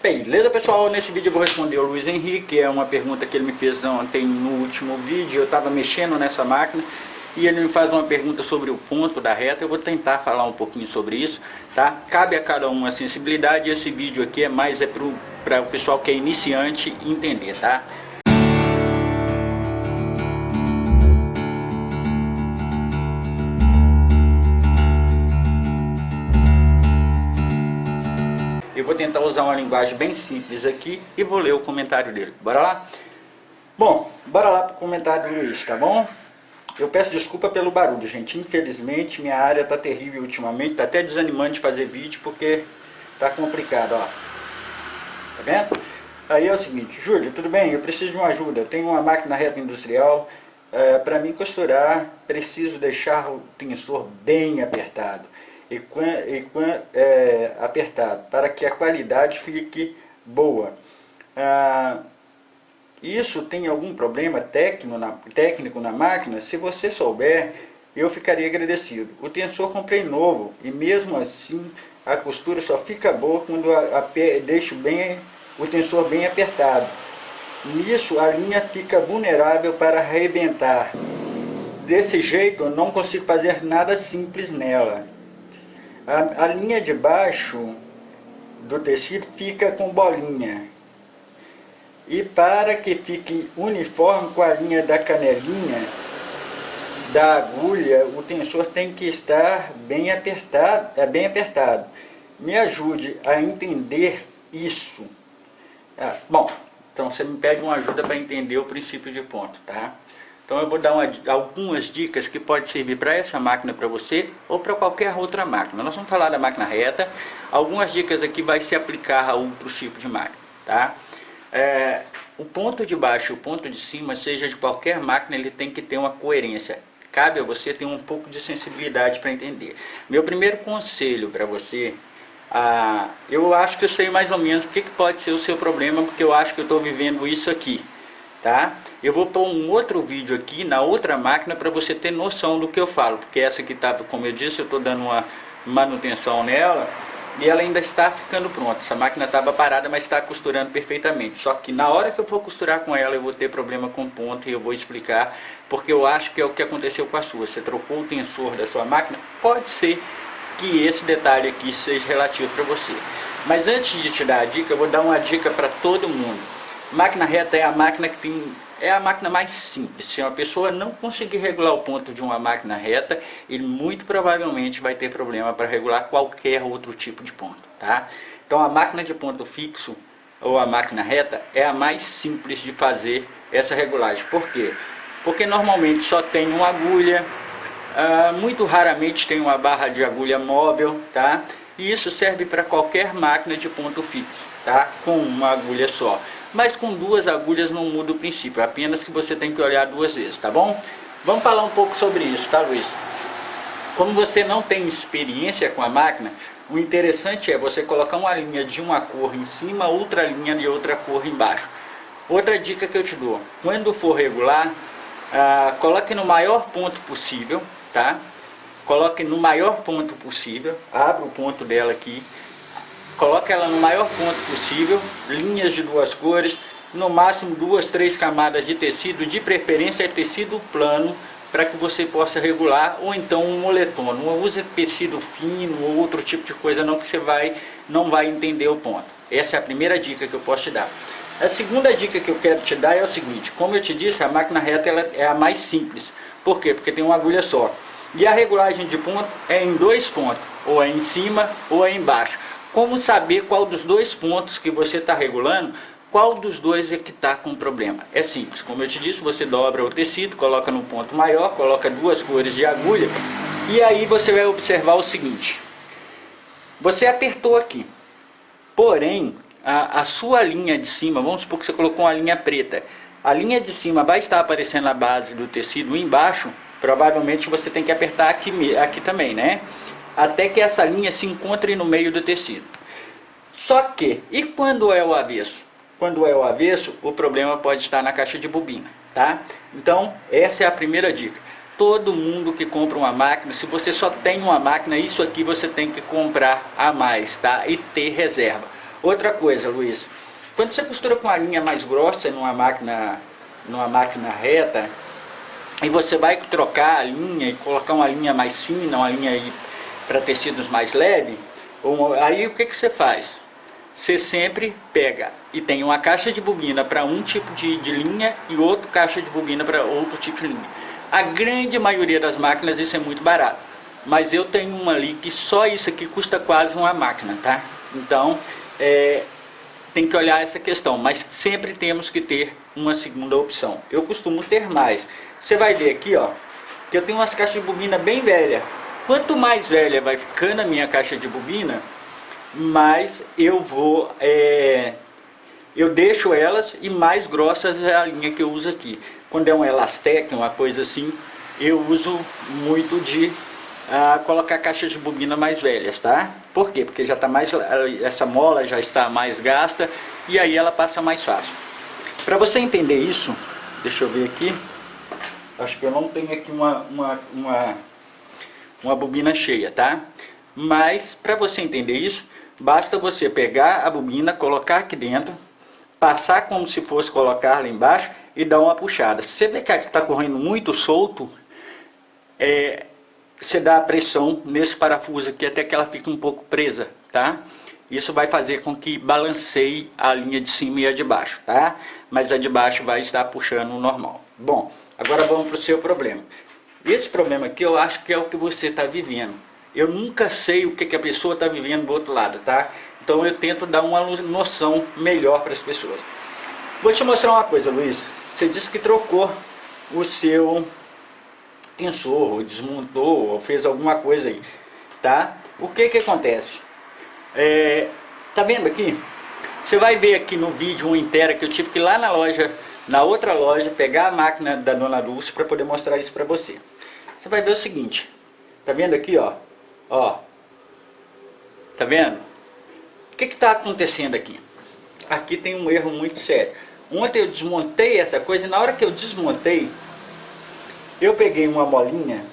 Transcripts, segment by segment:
Beleza, pessoal? Nesse vídeo eu vou responder ao Luiz Henrique. É uma pergunta que ele me fez ontem no último vídeo. Eu estava mexendo nessa máquina e ele me faz uma pergunta sobre o ponto da reta. Eu vou tentar falar um pouquinho sobre isso, tá? Cabe a cada um a sensibilidade. Esse vídeo aqui é mais para o pessoal que é iniciante entender, tá? Eu vou tentar usar uma linguagem bem simples aqui e vou ler o comentário dele. Bora lá? Bom, bora lá pro comentário do Luiz, tá bom? Eu peço desculpa pelo barulho, gente. Infelizmente, minha área tá terrível ultimamente. Tá até desanimando de fazer vídeo porque tá complicado, ó. Tá vendo? Aí é o seguinte, Júlio, tudo bem? Eu preciso de uma ajuda. Eu tenho uma máquina reta industrial. Para mim costurar, preciso deixar o tensor bem apertado. Apertado, para que a qualidade fique boa. Isso tem algum problema técnico na máquina? Se você souber, eu ficaria agradecido. O tensor comprei novo e mesmo assim a costura só fica boa quando deixo o tensor bem apertado. Nisso a linha fica vulnerável para arrebentar. Desse jeito eu não consigo fazer nada simples nela. A linha de baixo do tecido fica com bolinha. E para que fique uniforme com a linha da canelinha da agulha, o tensor tem que estar bem apertado. Me ajude a entender isso. Bom, então você me pede uma ajuda para entender o princípio de ponto, tá? Então eu vou dar algumas dicas que pode servir para essa máquina para você ou para qualquer outra máquina. Nós vamos falar da máquina reta. Algumas dicas aqui vai se aplicar a outros tipos de máquina, tá? O ponto de baixo e o ponto de cima, seja de qualquer máquina, ele tem que ter uma coerência. Cabe a você ter um pouco de sensibilidade para entender. Meu primeiro conselho para você, eu acho que eu sei mais ou menos o que pode ser o seu problema, porque eu acho que eu estou vivendo isso aqui. Tá? Eu vou pôr um outro vídeo aqui na outra máquina para você ter noção do que eu falo, porque essa aqui estava, como eu disse, eu estou dando uma manutenção nela e ela ainda está ficando pronta. Essa máquina estava parada, mas está costurando perfeitamente. Só que na hora que eu for costurar com ela, eu vou ter problema com ponto e eu vou explicar, porque eu acho que é o que aconteceu com a sua. Você trocou o tensor da sua máquina, pode ser que esse detalhe aqui seja relativo para você. Mas antes de te dar a dica, eu vou dar uma dica para todo mundo. Máquina reta é a máquina é a máquina mais simples. Se uma pessoa não conseguir regular o ponto de uma máquina reta, ele muito provavelmente vai ter problema para regular qualquer outro tipo de ponto, tá? Então a máquina de ponto fixo ou a máquina reta é a mais simples de fazer essa regulagem. Por quê? Porque normalmente só tem uma agulha, muito raramente tem uma barra de agulha móvel, tá? E isso serve para qualquer máquina de ponto fixo, tá? Com uma agulha só. Mas com duas agulhas não muda o princípio, apenas que você tem que olhar duas vezes, tá bom? Vamos falar um pouco sobre isso, tá, Luiz? Como você não tem experiência com a máquina, o interessante é você colocar uma linha de uma cor em cima, outra linha de outra cor embaixo. Outra dica que eu te dou, quando for regular, coloque no maior ponto possível, tá? Coloque no maior ponto possível, abra o ponto dela aqui. Coloque ela no maior ponto possível, linhas de duas cores, no máximo 2, 3 camadas de tecido, de preferência tecido plano, para que você possa regular, ou então um moletom. Não use tecido fino ou outro tipo de coisa não, que você não vai entender o ponto. Essa é a primeira dica que eu posso te dar. A segunda dica que eu quero te dar é o seguinte, como eu te disse, a máquina reta ela é a mais simples. Por quê? Porque tem uma agulha só. E a regulagem de ponto é em 2 pontos, ou é em cima ou é embaixo. Como saber qual dos 2 pontos que você está regulando, qual dos 2 é que está com problema? É simples, como eu te disse, você dobra o tecido, coloca no ponto maior, coloca 2 cores de agulha, e aí você vai observar o seguinte, você apertou aqui, porém, a sua linha de cima, vamos supor que você colocou uma linha preta, a linha de cima vai estar aparecendo na base do tecido embaixo, provavelmente você tem que apertar aqui também, né? Até que essa linha se encontre no meio do tecido. Só que, e quando é o avesso? Quando é o avesso, o problema pode estar na caixa de bobina, tá? Então, essa é a primeira dica. Todo mundo que compra uma máquina, se você só tem uma máquina, isso aqui você tem que comprar a mais, tá? E ter reserva. Outra coisa, Luiz, quando você costura com a linha mais grossa numa máquina reta, e você vai trocar a linha e colocar uma linha mais fina, uma linha para tecidos mais leves, aí o que você faz? Você sempre pega e tem uma caixa de bobina para um tipo de linha e outra caixa de bobina para outro tipo de linha. A grande maioria das máquinas isso é muito barato, mas eu tenho uma ali que só isso aqui custa quase uma máquina, tá? Então, tem que olhar essa questão, mas sempre temos que ter uma segunda opção. Eu costumo ter mais. Você vai ver aqui, ó, que eu tenho umas caixas de bobina bem velhas. Quanto mais velha vai ficando a minha caixa de bobina, mais eu deixo elas e mais grossas é a linha que eu uso aqui. Quando é um Elastec, uma coisa assim, eu uso muito de colocar caixas de bobina mais velhas, tá? Por quê? Porque já está mais, essa mola já está mais gasta e aí ela passa mais fácil. Para você entender isso, deixa eu ver aqui. Acho que eu não tenho aqui uma bobina cheia, tá? Mas para você entender isso, basta você pegar a bobina, colocar aqui dentro, passar como se fosse colocar lá embaixo e dar uma puxada. Se você vê que aqui está correndo muito solto, você dá a pressão nesse parafuso aqui até que ela fique um pouco presa, tá? Isso vai fazer com que balanceie a linha de cima e a de baixo, tá? Mas a de baixo vai estar puxando o normal. Bom, agora vamos para o seu problema. Esse problema aqui eu acho que é o que você está vivendo. Eu nunca sei o que a pessoa está vivendo do outro lado, tá? Então eu tento dar uma noção melhor para as pessoas. Vou te mostrar uma coisa, Luiz. Você disse que trocou o seu tensor, ou desmontou, ou fez alguma coisa aí, tá? O que acontece? Tá vendo aqui? Você vai ver aqui no vídeo um Intera que eu tive que ir lá na loja, na outra loja, pegar a máquina da Dona Dulce para poder mostrar isso para você. Você vai ver o seguinte, tá vendo aqui, ó? Ó, tá vendo? O que está acontecendo aqui? Aqui tem um erro muito sério. Ontem eu desmontei essa coisa e na hora que eu desmontei, eu peguei uma molinha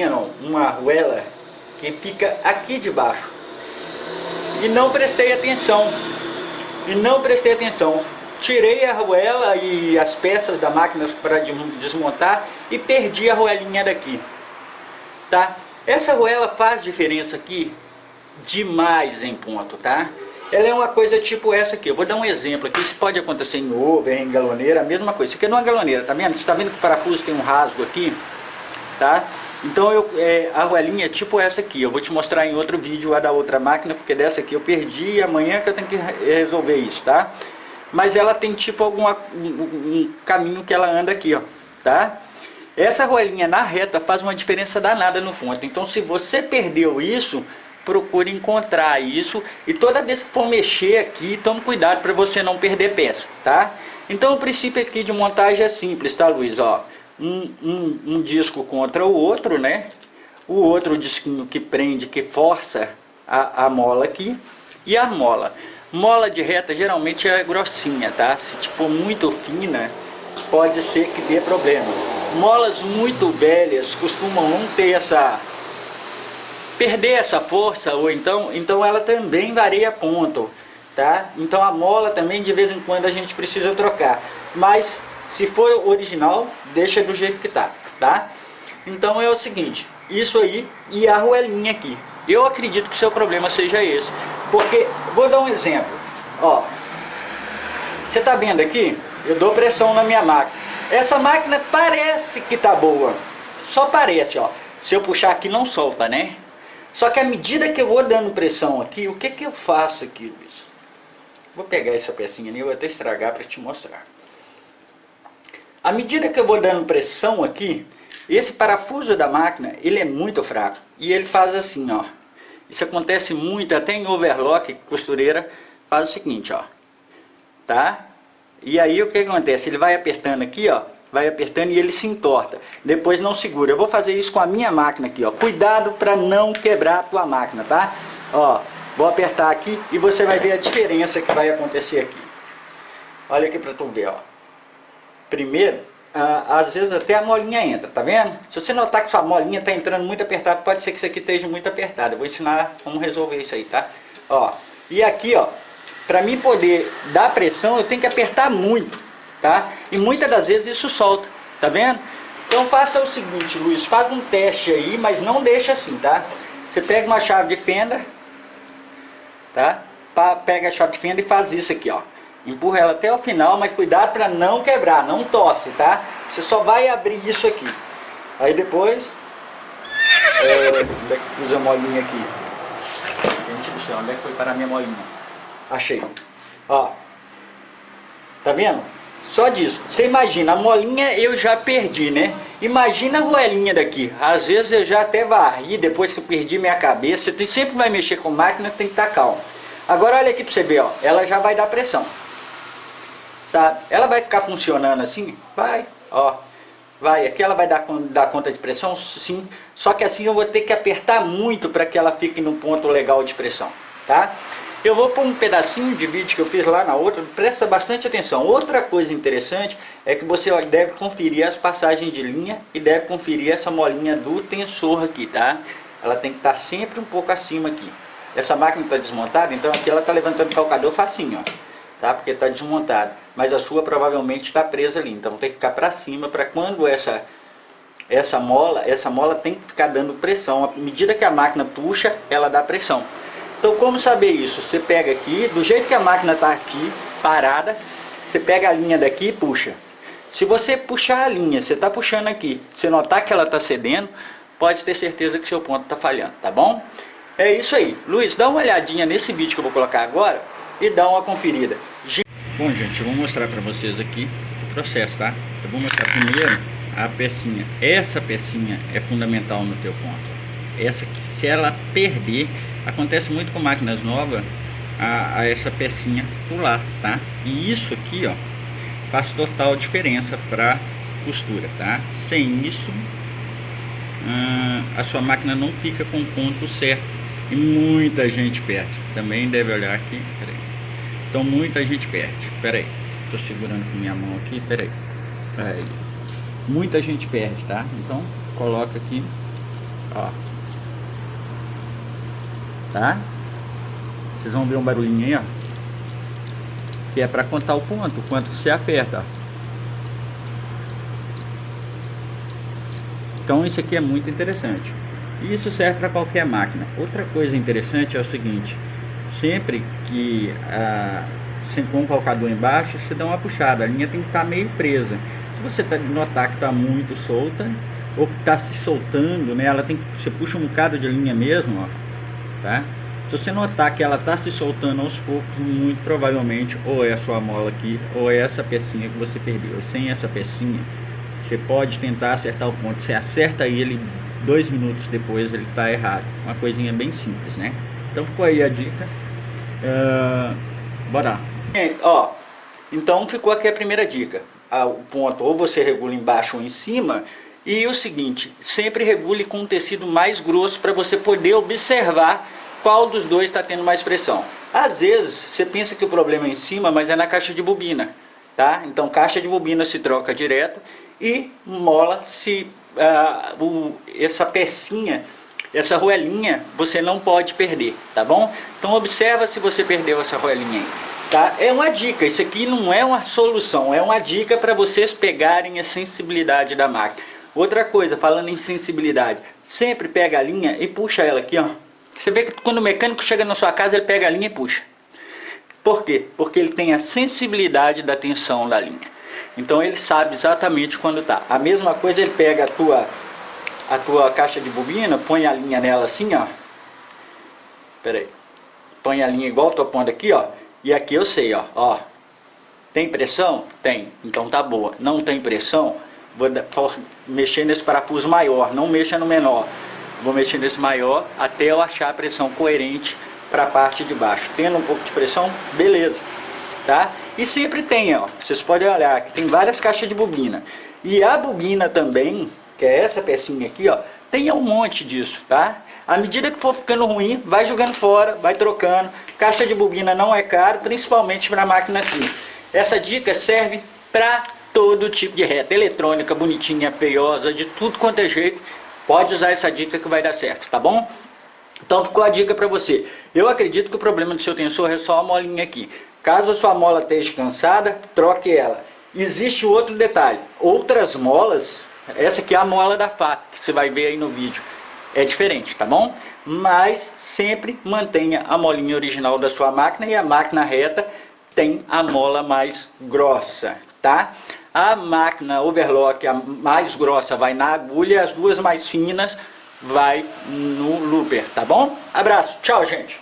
não, uma arruela que fica aqui debaixo. E não prestei atenção. Tirei a arruela e as peças da máquina para desmontar e perdi a arruelinha daqui. Tá? Essa arruela faz diferença aqui demais em ponto, tá? Ela é uma coisa tipo essa aqui. Eu vou dar um exemplo aqui. Isso pode acontecer em over, em galoneira, a mesma coisa. Isso aqui não é uma galoneira, tá vendo? Você tá vendo que o parafuso tem um rasgo aqui, tá? Então a arruelinha é tipo essa aqui. Eu vou te mostrar em outro vídeo a da outra máquina, porque dessa aqui eu perdi e amanhã que eu tenho que resolver isso, tá? Mas ela tem tipo um caminho que ela anda aqui, ó, tá? Essa arruelinha na reta faz uma diferença danada no ponto. Então se você perdeu isso, procure encontrar isso e toda vez que for mexer aqui, tome cuidado para você não perder peça, tá? Então o princípio aqui de montagem é simples, tá, Luiz? Ó, um disco contra o outro, né? O outro disquinho que prende, que força a mola aqui e a mola. Mola de reta geralmente é grossinha, tá? Se for muito fina, pode ser que dê problema. Molas muito velhas costumam não ter perder essa força, ou então ela também varia ponto, tá? Então a mola também de vez em quando a gente precisa trocar, mas se for original, deixa do jeito que tá? Então é o seguinte, isso aí e a arruelinha aqui. Eu acredito que o seu problema seja esse, porque, vou dar um exemplo, ó, você tá vendo aqui? Eu dou pressão na minha máquina, essa máquina parece que tá boa, só parece, ó, se eu puxar aqui não solta, né? Só que à medida que eu vou dando pressão aqui, o que eu faço aqui, Luiz? Vou pegar essa pecinha ali, eu vou até estragar para te mostrar. À medida que eu vou dando pressão aqui, esse parafuso da máquina, ele é muito fraco. E ele faz assim, ó. Isso acontece muito, até em overlock, costureira, faz o seguinte, ó. Tá? E aí o que acontece? Ele vai apertando aqui, ó. Vai apertando e ele se entorta. Depois não segura. Eu vou fazer isso com a minha máquina aqui, ó. Cuidado para não quebrar a tua máquina, tá? Ó, vou apertar aqui e você vai ver a diferença que vai acontecer aqui. Olha aqui para tu ver, ó. Primeiro, às vezes até a molinha entra, tá vendo? Se você notar que sua molinha tá entrando muito apertado, pode ser que isso aqui esteja muito apertado. Eu vou ensinar como resolver isso aí, tá? Ó, e aqui, ó, para mim poder dar pressão, eu tenho que apertar muito, tá? E muitas das vezes isso solta, tá vendo? Então faça o seguinte, Luiz, faz um teste aí, mas não deixa assim, tá? Você pega uma chave de fenda, tá? Pega a chave de fenda e faz isso aqui, ó. Empurra ela até o final, mas cuidado para não quebrar, não torce, tá? Você só vai abrir isso aqui. Aí depois, onde é que usa a molinha aqui? Gente do céu, onde é que foi parar a minha molinha? Achei. Ó, tá vendo? Só disso. Você imagina, a molinha eu já perdi, né? Imagina a roelinha daqui. Às vezes eu já até varri, depois que eu perdi minha cabeça. Você sempre vai mexer com máquina, tem que estar calmo. Agora olha aqui pra você ver, ó. Ela já vai dar pressão. Sabe? Ela vai ficar funcionando assim? Vai, ó. Vai, aqui ela vai dar conta de pressão? Sim. Só que assim eu vou ter que apertar muito para que ela fique no ponto legal de pressão, tá? Eu vou pôr um pedacinho de vídeo que eu fiz lá na outra, presta bastante atenção. Outra coisa interessante é que você deve conferir as passagens de linha e deve conferir essa molinha do tensor aqui, tá? Ela tem que estar sempre um pouco acima aqui. Essa máquina está desmontada, então aqui ela está levantando o calcador facinho, ó, tá? Porque está desmontada. Mas a sua provavelmente está presa ali, então tem que ficar para cima para quando essa mola tem que ficar dando pressão. À medida que a máquina puxa, ela dá pressão. Então como saber isso? Você pega aqui, do jeito que a máquina está aqui, parada, você pega a linha daqui e puxa. Se você puxar a linha, você está puxando aqui, você notar que ela está cedendo, pode ter certeza que seu ponto está falhando, tá bom? É isso aí. Luiz, dá uma olhadinha nesse vídeo que eu vou colocar agora e dá uma conferida. Bom, gente, eu vou mostrar para vocês aqui o processo, tá? Eu vou mostrar primeiro a pecinha. Essa pecinha é fundamental no teu ponto. Essa aqui, se ela perder, acontece muito com máquinas novas, a essa pecinha pular, tá? E isso aqui, ó, faz total diferença para costura, tá? Sem isso, a sua máquina não fica com o ponto certo e muita gente perde. Também deve olhar aqui, peraí. Então muita gente perde, peraí. Tô segurando com minha mão aqui, peraí. Aí. Muita gente perde, tá? Então coloca aqui, ó. Tá? Vocês vão ver um barulhinho aí, ó, que é para contar o ponto, o quanto você aperta, ó. Então isso aqui é muito interessante. E isso serve para qualquer máquina. Outra coisa interessante é o seguinte: sempre que você põe um calcador embaixo, você dá uma puxada, a linha tem que estar meio presa. Se você notar que está muito solta ou que está se soltando, né, você puxa um bocado de linha mesmo, ó. Tá? Se você notar que ela está se soltando aos poucos, muito provavelmente ou é a sua mola aqui ou é essa pecinha que você perdeu. E sem essa pecinha, você pode tentar acertar o ponto. Você acerta ele, 2 minutos depois ele está errado. Uma coisinha bem simples, né? Então ficou aí a dica. Bora lá. Ó, então ficou aqui a primeira dica. O ponto ou você regula embaixo ou em cima. E o seguinte, sempre regule com um tecido mais grosso para você poder observar qual dos dois está tendo mais pressão. Às vezes você pensa que o problema é em cima, mas é na caixa de bobina, tá? Então caixa de bobina se troca direto e mola essa pecinha, essa roelinha você não pode perder, tá bom? Então observa se você perdeu essa roelinha aí, tá? É uma dica, isso aqui não é uma solução, é uma dica para vocês pegarem a sensibilidade da máquina. Outra coisa, falando em sensibilidade, sempre pega a linha e puxa ela aqui, ó. Você vê que quando o mecânico chega na sua casa, ele pega a linha e puxa. Por quê? Porque ele tem a sensibilidade da tensão da linha. Então ele sabe exatamente quando tá. A mesma coisa, ele pega a tua caixa de bobina, põe a linha nela assim, ó. Pera aí. Põe a linha igual eu tô pondo aqui, ó. E aqui eu sei, ó. Tem pressão? Tem. Então tá boa. Não tem pressão? Vou mexer nesse parafuso maior, não mexa no menor. Vou mexer nesse maior até eu achar a pressão coerente para a parte de baixo. Tendo um pouco de pressão, beleza, tá? E sempre tem, ó, vocês podem olhar que tem várias caixas de bobina. E a bobina também, que é essa pecinha aqui, ó, tem um monte disso, tá? À medida que for ficando ruim, vai jogando fora, vai trocando. Caixa de bobina não é caro, principalmente para máquina assim. Essa dica serve para todo tipo de reta, eletrônica, bonitinha, feiosa, de tudo quanto é jeito. Pode usar essa dica que vai dar certo, tá bom? Então ficou a dica para você. Eu acredito que o problema do seu tensor é só a molinha aqui. Caso a sua mola esteja cansada, troque ela. Existe outro detalhe. Outras molas, essa aqui é a mola da faca, que você vai ver aí no vídeo. É diferente, tá bom? Mas sempre mantenha a molinha original da sua máquina, e a máquina reta tem a mola mais grossa, tá? A máquina overlock, a mais grossa, vai na agulha, e as duas mais finas vai no looper, tá bom? Abraço, tchau, gente!